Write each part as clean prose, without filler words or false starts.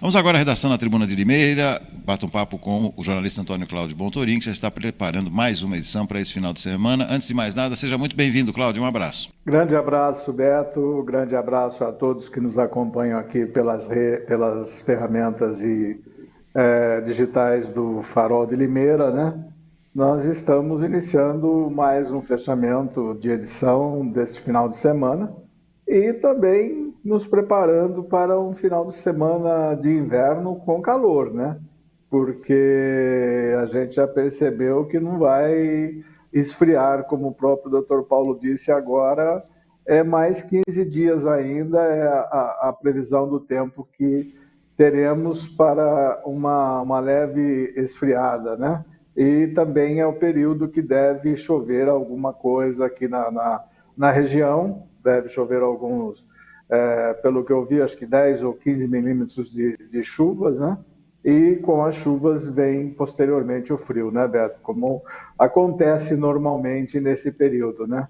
Vamos agora à redação na Tribuna de Limeira, bate um papo com o jornalista Antônio Cláudio Bontorim, que já está preparando mais uma edição para esse final de semana. Antes de mais nada, seja muito bem-vindo, Cláudio, um abraço. Grande abraço, Beto, grande abraço a todos que nos acompanham aqui pelas ferramentas digitais do Farol de Limeira, né? Nós estamos iniciando mais um fechamento de edição desse final de semana e também nos preparando para um final de semana de inverno com calor, né? Porque a gente já percebeu que não vai esfriar, como o próprio Dr. Paulo disse agora, é mais 15 dias ainda, é a previsão do tempo que teremos para uma leve esfriada, né? E também é o período que deve chover alguma coisa aqui na região, deve chover alguns, pelo que eu vi, acho que 10 ou 15 milímetros de chuvas, né? E com as chuvas vem posteriormente o frio, né, Beto? Como acontece normalmente nesse período, né?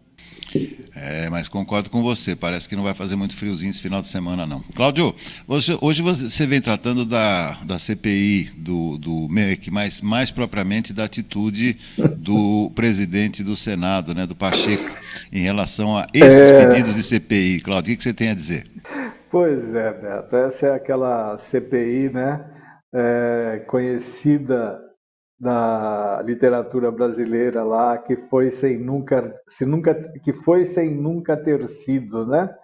Mas concordo com você, parece que não vai fazer muito friozinho esse final de semana, não. Cláudio, hoje você vem tratando da CPI, do MEC, mas mais propriamente da atitude do presidente do Senado, né, do Pacheco, em relação a esses pedidos de CPI. Cláudio, o que você tem a dizer? Pois é, Beto, essa é aquela CPI, né, conhecida da literatura brasileira lá, que foi sem nunca, que foi sem nunca ter sido, né?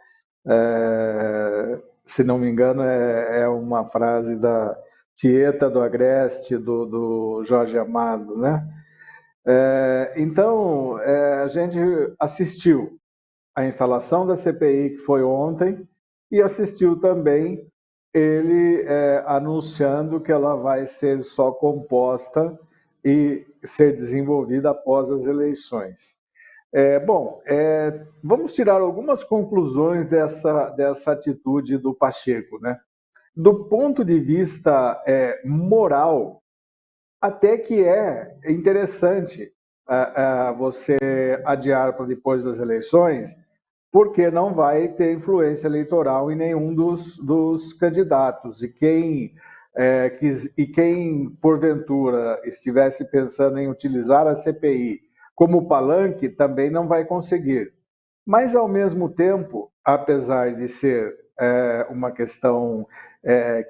Se não me engano, é uma frase da Tieta do Agreste, do Jorge Amado, né? Então, a gente assistiu a instalação da CPI, que foi ontem, e assistiu também ele anunciando que ela vai ser só composta e ser desenvolvida após as eleições. Vamos tirar algumas conclusões dessa atitude do Pacheco, né? Do ponto de vista moral, até que é interessante você adiar para depois das eleições, porque não vai ter influência eleitoral em nenhum dos candidatos. E quem, porventura, estivesse pensando em utilizar a CPI como palanque, também não vai conseguir. Mas, ao mesmo tempo, apesar de ser uma questão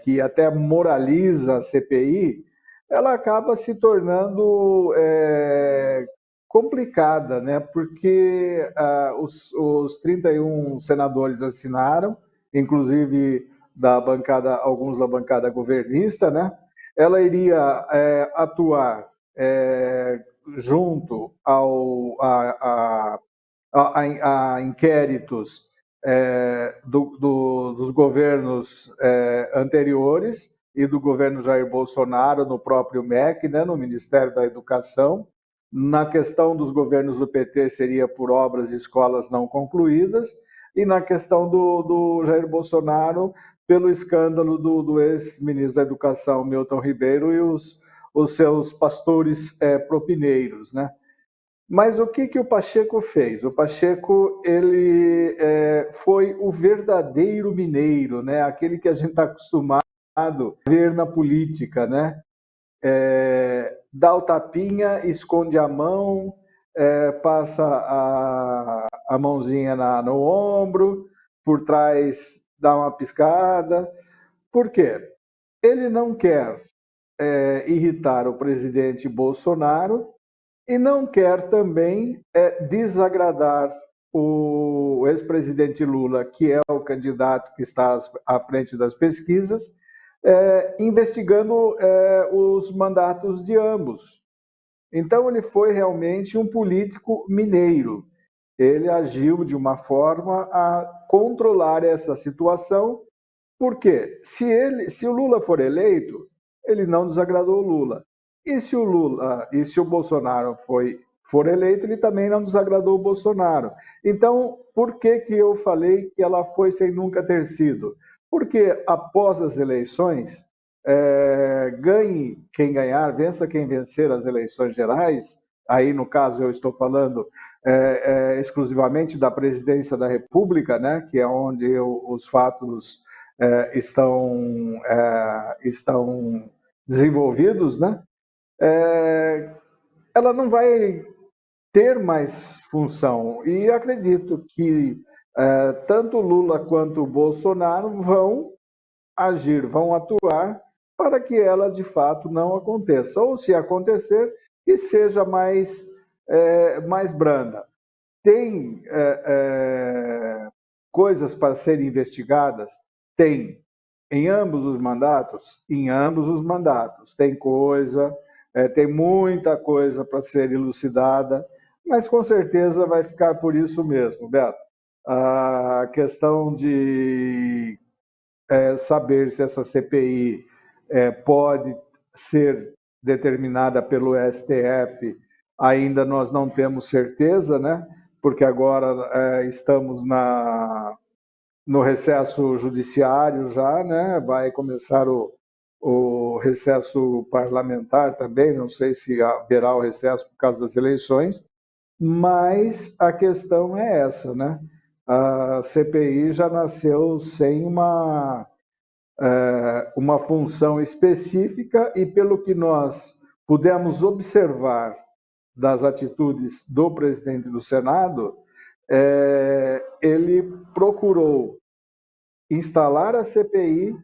que até moraliza a CPI, ela acaba se tornando complicada, né? Porque os 31 senadores assinaram, inclusive alguns da bancada governista, né? Ela iria atuar junto a inquéritos dos governos anteriores e do governo Jair Bolsonaro no próprio MEC, né, no Ministério da Educação. Na questão dos governos do PT seria por obras e escolas não concluídas, e na questão do Jair Bolsonaro, pelo escândalo do ex-ministro da Educação, Milton Ribeiro, e os seus pastores propineiros, né? Mas o que o Pacheco fez? O Pacheco ele foi o verdadeiro mineiro, né? Aquele que a gente está acostumado a ver na política, né? Dá o tapinha, esconde a mão, passa a mãozinha no ombro, por trás dá uma piscada. Por quê? Ele não quer irritar o presidente Bolsonaro e não quer também desagradar o ex-presidente Lula, que é o candidato que está à frente das pesquisas, investigando os mandatos de ambos. Então, ele foi realmente um político mineiro. Ele agiu de uma forma a controlar essa situação, porque se o Lula for eleito, ele não desagradou o Lula. E se o Bolsonaro for eleito, ele também não desagradou o Bolsonaro. Então, por que eu falei que ela foi sem nunca ter sido? Porque após as eleições, ganhe quem ganhar, vença quem vencer as eleições gerais, aí no caso eu estou falando exclusivamente da presidência da República, né, que é onde os fatos estão desenvolvidos, né? Ela não vai ter mais função. E acredito que tanto Lula quanto Bolsonaro vão agir, vão atuar para que ela de fato não aconteça. Ou se acontecer, que seja mais branda. Tem coisas para serem investigadas? Tem. Em ambos os mandatos? Em ambos os mandatos. Tem muita coisa para ser elucidada, mas com certeza vai ficar por isso mesmo, Beto. A questão de saber se essa CPI pode ser determinada pelo STF, ainda nós não temos certeza, né? Porque agora estamos no recesso judiciário já, né? Vai começar o recesso parlamentar também, não sei se haverá o recesso por causa das eleições, mas a questão é essa, né? A CPI já nasceu sem uma função específica e, pelo que nós pudemos observar das atitudes do presidente do Senado, ele procurou instalar a CPI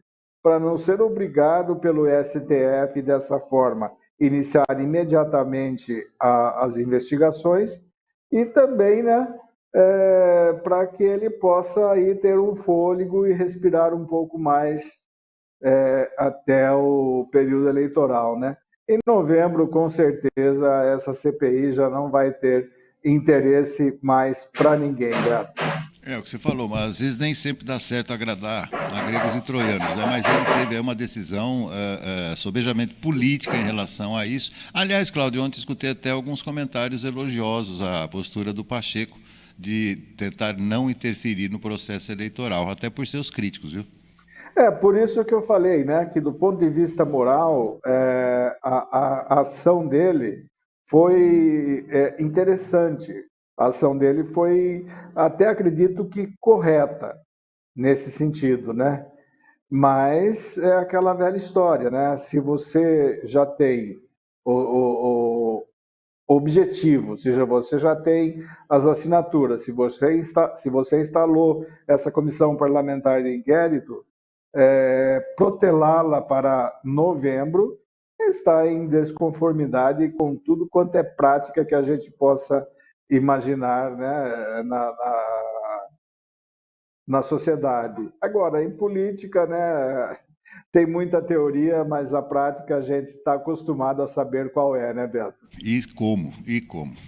para não ser obrigado pelo STF dessa forma iniciar imediatamente as investigações e também, né, para que ele possa aí ter um fôlego e respirar um pouco mais até o período eleitoral, né? Em novembro, com certeza, essa CPI já não vai ter interesse mais para ninguém, Beto. É o que você falou, mas às vezes nem sempre dá certo agradar a gregos e troianos, né? Mas ele teve uma decisão sobejamente política em relação a isso. Aliás, Cláudio, ontem escutei até alguns comentários elogiosos à postura do Pacheco de tentar não interferir no processo eleitoral, até por seus críticos, viu? Por isso que eu falei, né, que do ponto de vista moral, a ação dele foi interessante. A ação dele foi, até acredito que correta nesse sentido, né? Mas é aquela velha história, né? Se você já tem o objetivo, ou seja, você já tem as assinaturas, se você instalou essa comissão parlamentar de inquérito, protelá-la para novembro está em desconformidade com tudo quanto é prática que a gente possa imaginar, né, na sociedade. Agora, em política, né, tem muita teoria, mas a prática a gente está acostumado a saber qual é, né, Beto? E como.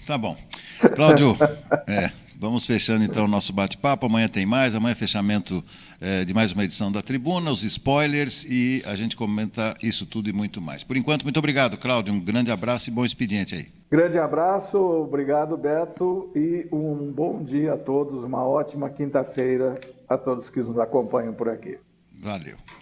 Tá bom. Cláudio, vamos fechando então o nosso bate-papo. Amanhã tem mais, amanhã é fechamento de mais uma edição da Tribuna, os spoilers, e a gente comenta isso tudo e muito mais. Por enquanto, muito obrigado, Cláudio. Um grande abraço e bom expediente aí. Grande abraço, obrigado, Beto, e um bom dia a todos, uma ótima quinta-feira a todos que nos acompanham por aqui. Valeu.